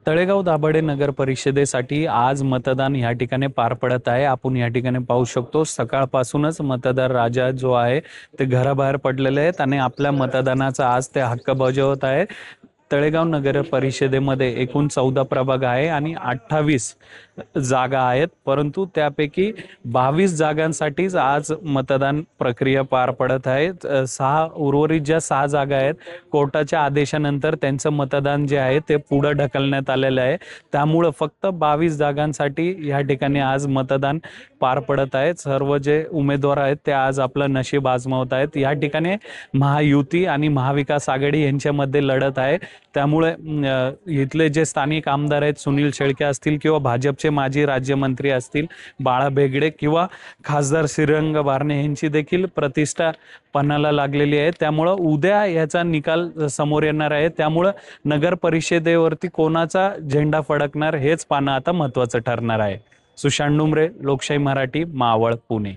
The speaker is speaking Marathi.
तळेगाव दाभाडे नगर परिषदेसाठी आज मतदान या ठिकाणी पार पडत आहे। आपण या ठिकाणी पाहू शकतो सकाळपासूनच मतदार राजा जो आहे ते घराबाहेर पडलेले आहेत आणि आपल्या मतदानाचा आज ते हक्क बजावत आहे। तळेगाव नगर परिषदेमध्ये एकूण 14 प्रभाग आहे आणि 28 जागा आहेत, परंतु त्यापैकी 22 जागांसाठीच आज मतदान प्रक्रिया पार पडत आहे। उर्वरित ज्या 6 जागा आहेत कोर्टाच्या आदेशानंतर त्यांचं मतदान जे आहे ते पुढे ढकलण्यात आलेलं आहे। त्यामुळे फक्त 22 जागांसाठी या ठिकाणी आज मतदान पार पडत आहे। सर्व जे उमेदवार आहेत ते आज आपलं नशीब आजमावत आहेत। या ठिकाणी महायुती आणि महाविकास आघाडी यांच्यामध्ये लढत आहे। त्यामुळे इथले जे स्थानिक आमदार आहेत सुनील शेळके असतील किंवा भाजपचे माजी राज्यमंत्री असतील बाळा बेगडे किंवा खासदार श्रीरंग बारणे यांची देखील प्रतिष्ठा पणाला लागलेली आहे। त्यामुळे उद्या याचा निकाल समोर येणार आहे। त्यामुळे नगर परिषदेवरती कोणाचा झेंडा फडकणार हेच पाहणं आता महत्त्वाचं ठरणार आहे। सुशांत डुमरे, लोकशाही मराठी, मावळ, पुणे।